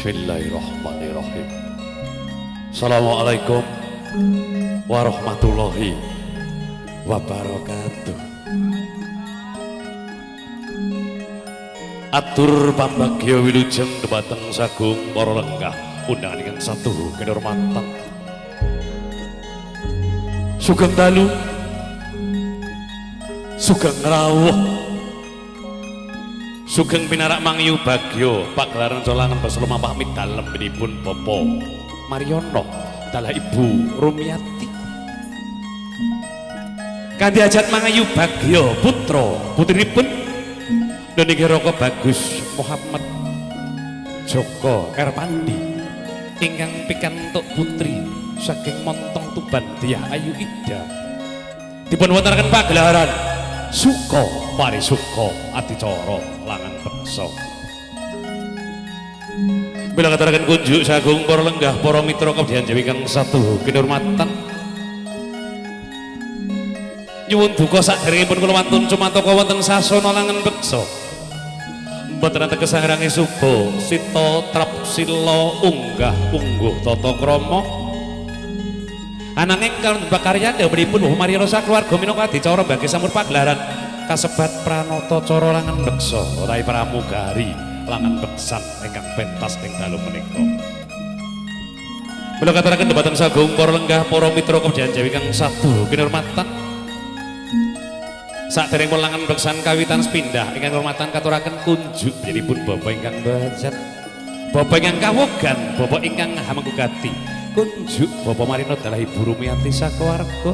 Bismillahirrahmanirrahim. Assalamualaikum warahmatullahi wabarakatuh. Atur pambagya wilujeng dhumateng sagung para lenggah undangan ingkang satu kinurmatan. Sugeng dalu, sugeng rawuh, sugeng pinarak mangyu bagyo pagelaran colangan Basalama pamit dalem pinipun Bapak Mariono dalah Ibu Rumiati kanthi hajat mangyu bagyo putra putrinipun Niki Raka Bagus Muhammad Joko Erpandi ingkang pikantuk putri saking Montong Tuban Dyah Ayu Ida dipun wontenaken pagelaran Suka Parisuka adicara langan beksa. Bila kataraken kunjuk sagung para lenggah para mitra kabudayaan Jawi kang satu kinurmatan nyuwun duka saderengipun kula wantun cumantaka wonten sasana langan beksa mboten ateges sangrange suba sita trapsila unggah ungguh tata krama ananging kalih bakarya dawuhipun Bapak Mariono sakeluarga minangka adicara bagi samur pagelaran kasebat pranata cara langan beksa rai pramugari langan beksan ingkang pentas ing dalu menika. Kula katuraken dhateng sagung para lenggah para mitra kabudayaan Jawi kang satu kinurmatan. Saderengipun langan beksan kawitan sepindah ingkang hormatan katuraken kunjuk bilipun Bapak ingkang bajat, Bapak ingkang kawogan, Bapak ingkang hamengkugati. Kunjuk Bapak Mariono dalah Ibu Rumiati sakeluarga.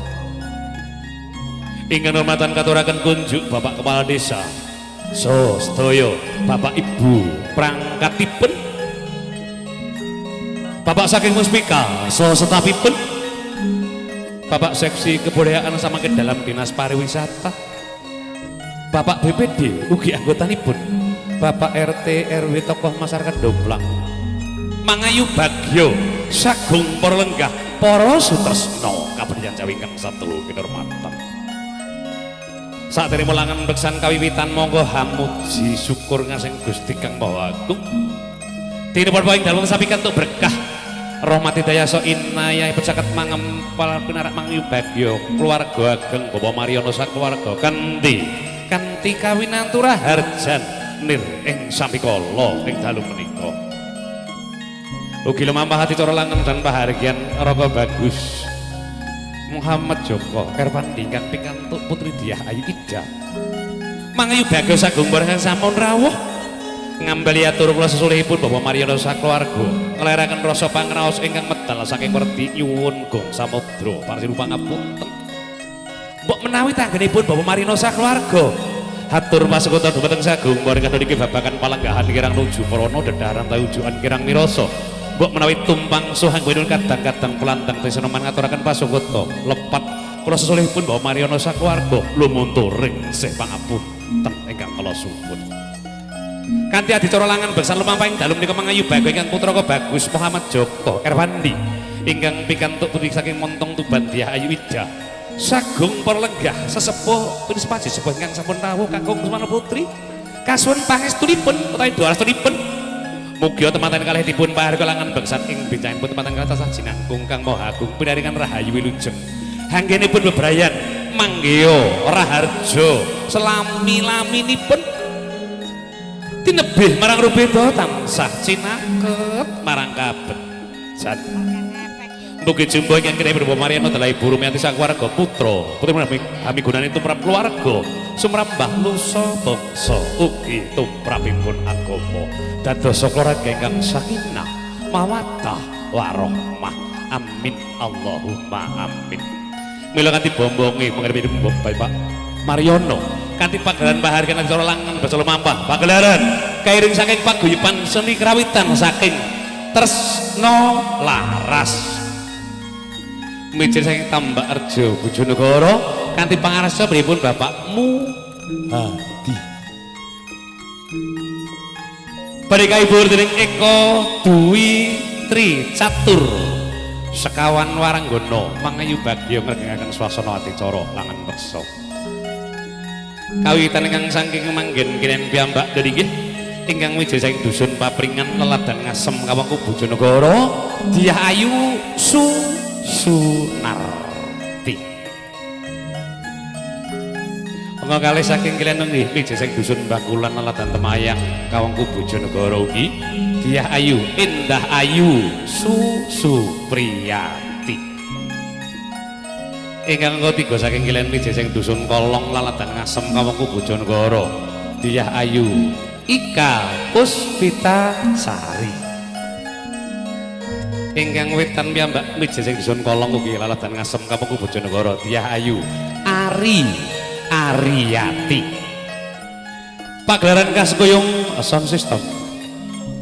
Ingkang hormatan katuraken kunjuk Bapak Kepala Desa. So, sedaya Bapak Ibu prangkatipun Bapak saking Muspika so setapipun Bapak Seksi Kebudayaan samangke dalam Dinas Pariwisata Bapak BPD ugi anggotanipun Bapak RT RW tokoh masyarakat Domplang mangayu bagyo sagung para lenggah para sutresna kabudayaan Jawi kang satu kinurmatan. Sadereng mulangan beksan kawiwitan monggo hamuji syukur ngasing Gusti Kang Maha Agung. Dinipun paing dalem sapikantuk berkah rahmati daya so inayah pecaket mangempal pinarak mangiyu bagyo keluarga ageng Bapak Mariono sakeluarga kanthi kawinantura harjan nir ing sampikala ing dalu menika. Ugi lumampah adicara langgeng dan pahargyan Raka Bagus Muhammad Joko Erwandi kang pikantuk putri Dyah Ayu Ida mangayu bagyo sagung bareng sampun rawuh ngambali atur kula sesulihipun Bapak Mariono sakeluarga ngleraken rasa pangraos ingkang medal saking werdi nyuwun gong samudra parsiru pangapunten mbok menawi tanggenipun Bapak Mariono sakeluarga hatur pasukta dhumateng sagung bareng niki babagan palenggahan kirang nuju prana dedaran tawujukan kirang mirasa mbok menawi tumpang suhanggonipun kadang-kadang pelantang tresnoman ngaturaken pasukta lepat kula sesulihipun Bapak Mariono sakeluarga lumunturing sih pangapunten ingkang kula suwun. Kanthi adicara langan beksan lumampahing dalu menika mangayu bagyo ingkang putra Bagus Muhammad Joko Erwandi ingkang pikantuk putri saking Montong Tuban Dyah Ayu Ida sagung para lenggah sesepuh punis paji sepuh ingkang sampun rawuh kakung Kusmana Putri kasuwun pangestunipun utawi dwarastunipun mugi temanten kalih dipun paharga langan beksan ing bencanipun temanten kalih tasah jinangkung Kang Maha Agung pinaringan rahayu wilujeng hanggenipun bebrayan manggih raharja selami-laminipun tinebih marang rubeda tansah cinaket marang kabecjan mugi jumbo ingkang kirih Bapak Mariono dalah Ibu Rumiati sakeluarga putra putri hamigunani tumrap keluarga sumrambah lusa bangsa ugi tumrapipun agama dados keluarga ingkang sakinah mawaddah warahmah amin Allahumma amin. Mila kanthi bombonge pangripipun Bapak Mariono kanthi pagelaran pahargyan acara langan basa lumampah pagelaran kairing saking paguyuban seni kerawitan saking Tresna Laras mijil saking Tambak Arjo Bojonegoro kanthi pangarsa pripun Bapak Muhadi Barika Ibu dening Eko Dwi Tri Catur sekawan waranggono mangayu bagyo ngregengaken swasana adicara langan beksa kawitan ingkang saking manggen kinen piyambak nggih ingkang mijil saking dusun Papringan leladan Ngasem Kawangku Bojonegoro Dyah Ayu Sunarti monggo kalih saking kalian nggih mijil saking dusun Bakulan leladan Temayang Kawangku Bojonegoro ugi Dyah Ayu Indah Ayu Supriyati ingkang ketiga saking kalian mijil saking dusun Kolong leladan Ngasem Kawangku Bojonegoro Dyah Ayu Ika Puspita Sari ingkang wetan piyambak mijil saking dusun Kolong ugi leladan Ngasem Kawangku Bojonegoro Dyah Ayu Ariyati pagelaran khas goyong sound system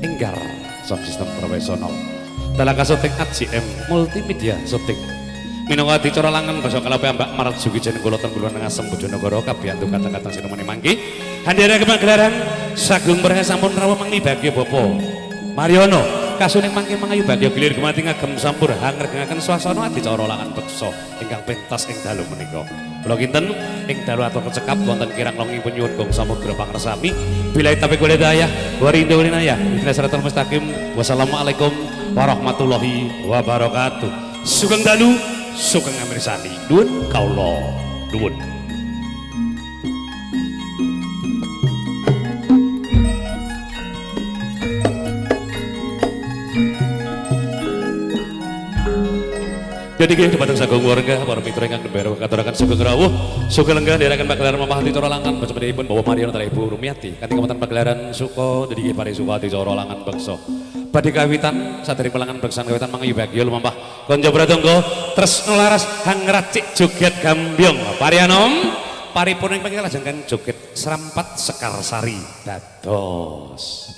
enggar sound system profesional Dalaka syuting AJM Multimedia syuting minangka dicara langan basa kalape Mbak Marjuki jeneng kula Tembuluan Ngasem Bojonegoro kabiyantu kadang-kadang sinemane mangke handhara kepagelaran sagung berkah sampun rawuh mangi bagya Bapak Mariono kasuning mangke mangayu bagya gilir gemati ngagem sampur hangregaken swasana adicara langan beksa ingkang pentas ing dalu menika kula kinten ing dalu atur kecekap wonten kirang longipun nyuwun gong samudra pangresami billahi taufiq wal hidayah wa ridho linayah ihdinas siratal mustaqim wassalamualaikum warahmatullahi wabarakatuh sugeng dalu sugeng amirsani nuwun kawula nuwun. Jadi kita datang sagung warga para mitra ingkang nembe katuraken sugeng rawuh sugeng lenggah ndherekaken pagelaran mamah dicara langan besamanipun Bapak Mariono kaliyan Ibu Rumiati kanthi kemanten pagelaran suka dadi pari suka dicara langan beksa badhe kawitan sadereng pelangan beksan kawitan mangayu bagya lumampah konco pratangga tresna laras hangracik joget gambyong parianom paripun ing panggilan lajeng kang joget Srampat Sekar Sari dados.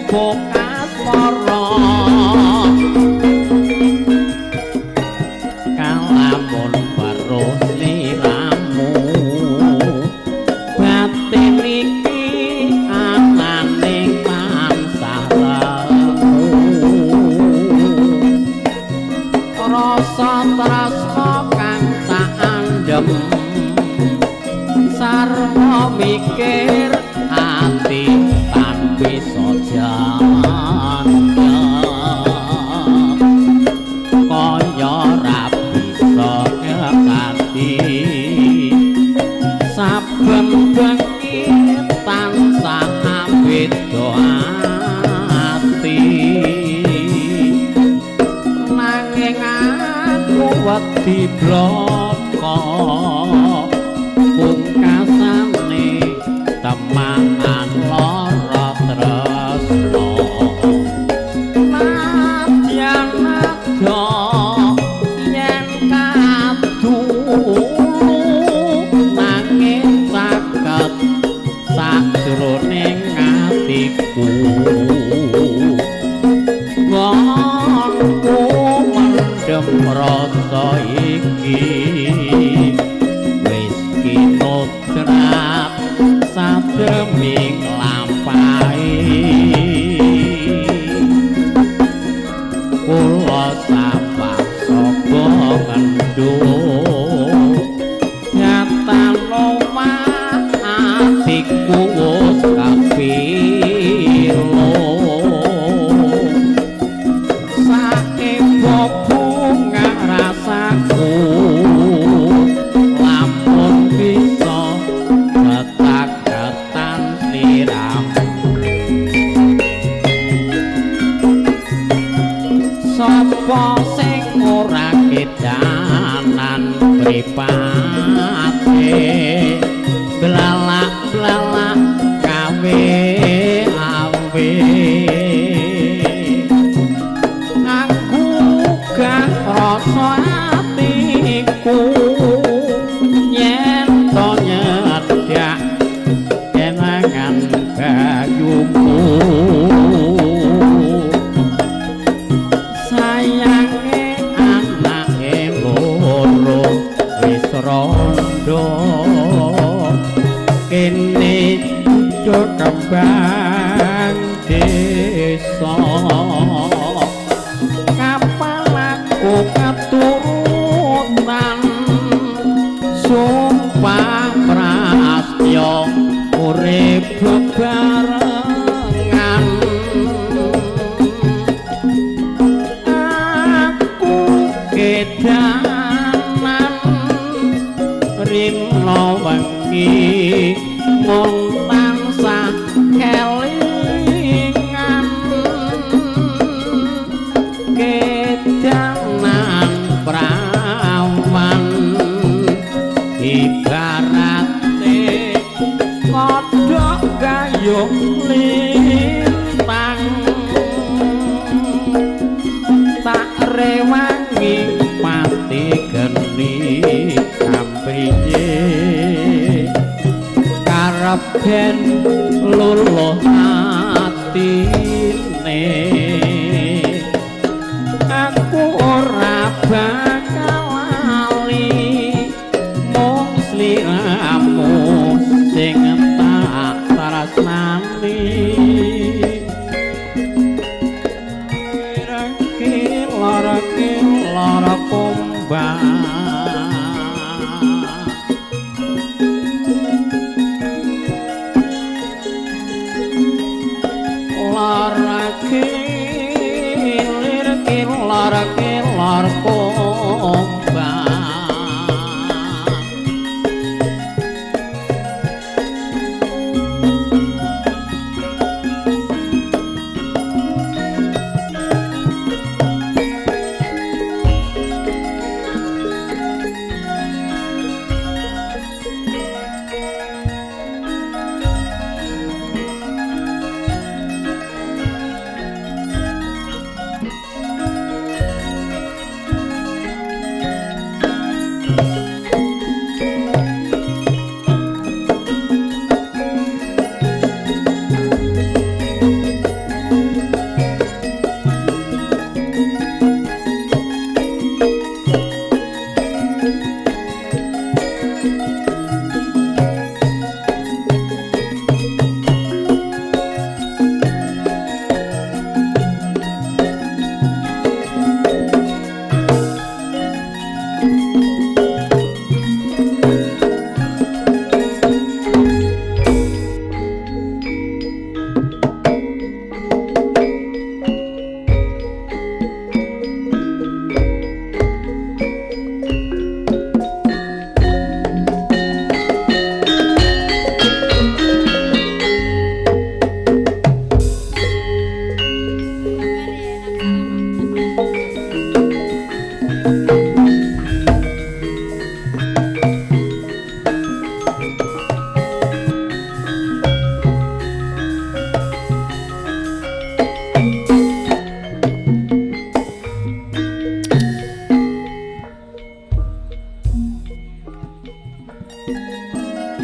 ipuk asmara kalamun weruh sliramu batin iki ananing mansaramu rasa tresna kang tak andhem sarwa mikir ati tan bisa jaya kaya ra bisa ngerti saben bengi tansah beda ati nanging aku wedi bloko pungkasane temangan lara tresno nadyan nada yen kadulu nanging saged sajroning atiku ngonku mendem rasa iki wis kinodrat sademing lampahe kula sapa sapa ngenduk nyatan omah atiku wis kapilo sae bunga rasaku lamun bisa ketak-ketan sliramu sapa sing ora kedanan mripate blalak-blalak kawe awe aku gak rasa atiku yen to nyedak kenangan bayumu sayange anake loro wis rondo kene cucuk kembang desa kapan aku keturunan sumpah prastya urip bebarengan aku kedanan rina wengi mung tansah kelingan kedanan prawan ibarate kodhok gayung lintang tak rewangi pati geni sampriye karep ben luluh atine aku ora bakal lali mung sliramu sing tak tresnani lara kumbang lara kumbang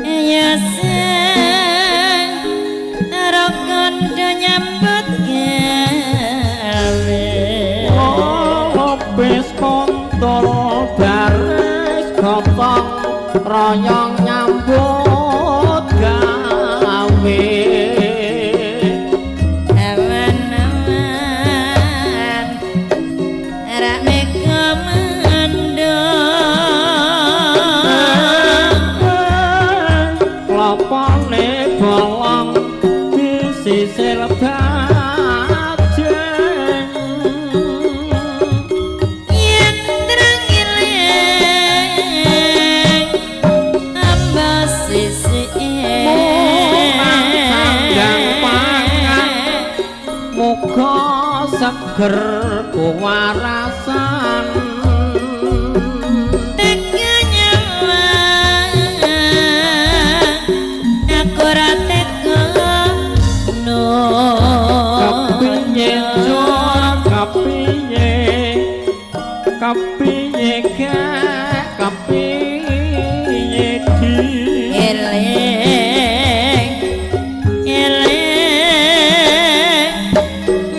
Ya sing rokon do nyambut gawe Lopis kontol baris gotong royong nyambut gawe awan-awan rame komando Klapane bolong disisir bajeng yen trengiling ambas sisi sandang pangan muga seger kuwarasan teganya aku ora tega no kepiye jur kepiye kepiye gak kepiye di eling eling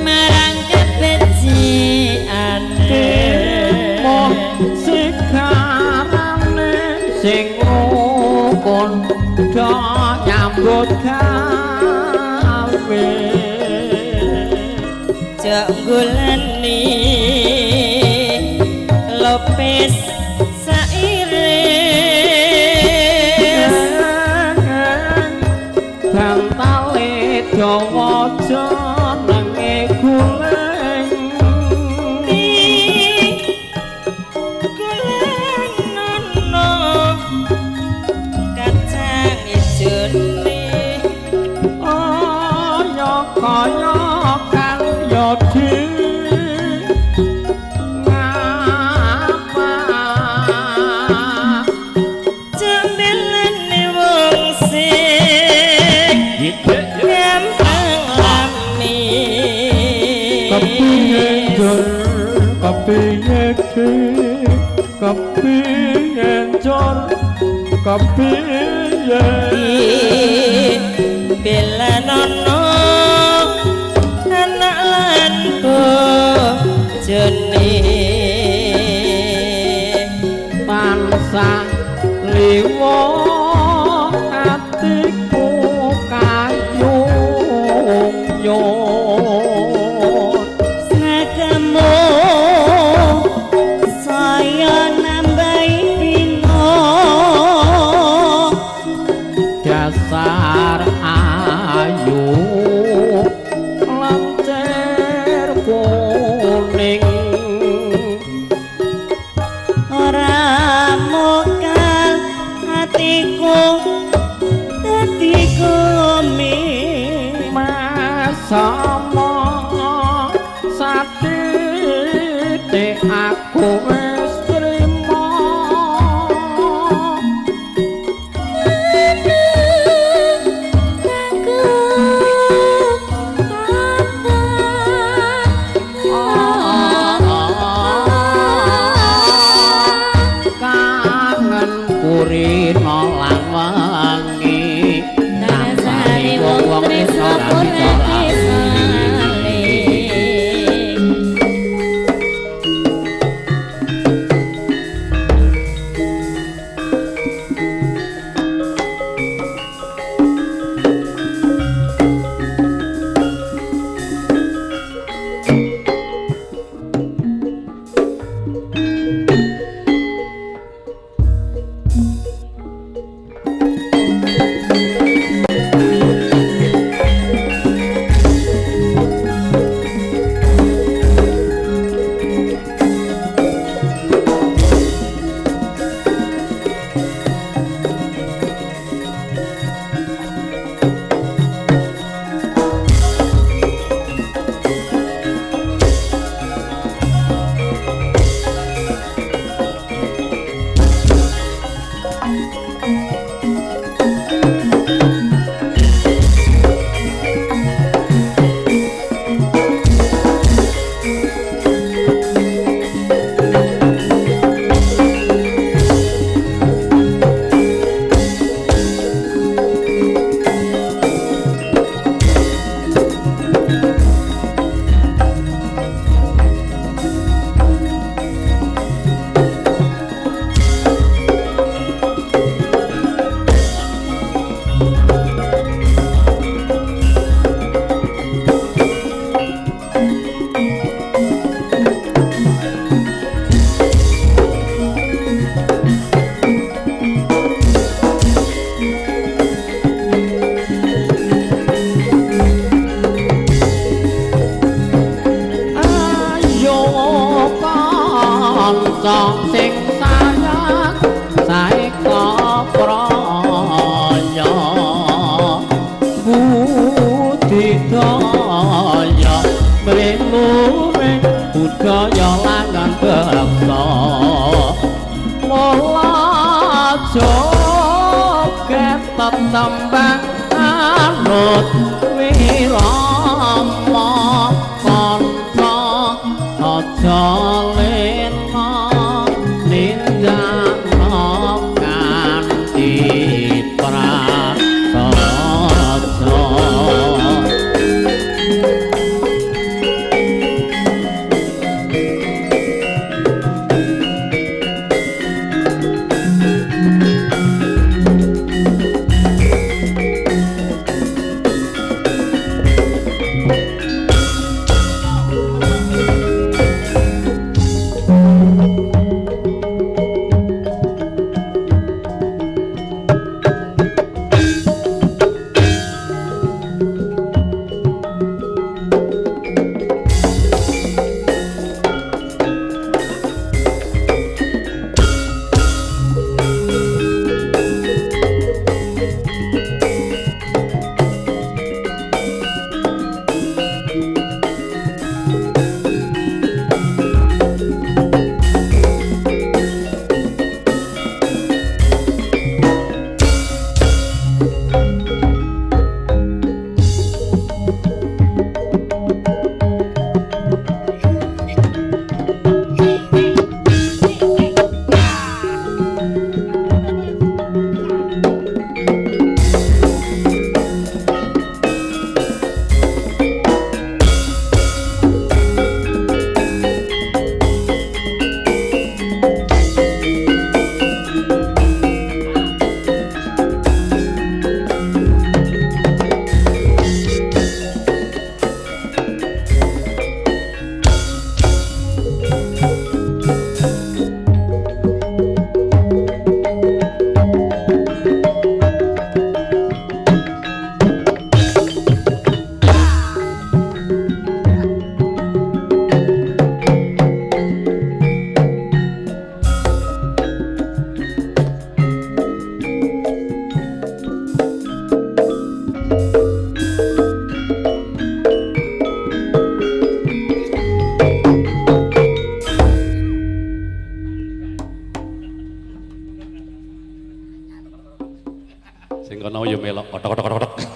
marang kebeciane Moh sikarane sing rukun do nyambut gawe jonggulani lopes sairis bantale dawa jenenge guling kulenono kacang ijone kaya kang yodi ngapa jembelane wong sing gampang lami kepiye jur kepiye di kepiye jur kepiye bela nono anak lan bojone tansah liwa atiku kayung yung Nagamu saya nambahi pino dasar ayu lencer kuning ora mokal hatiku dadi kumi masama satitik aku wis trima kangen kurina lan wangi Rasane wong tresno ora bisa kanca sing sayang saeka praya budidaya mring-mring budaya langan beksa mula joget tetembang anut wirama kanca aja lena nindakno kanthi prasaja. Sing kono yo melok otok-otok.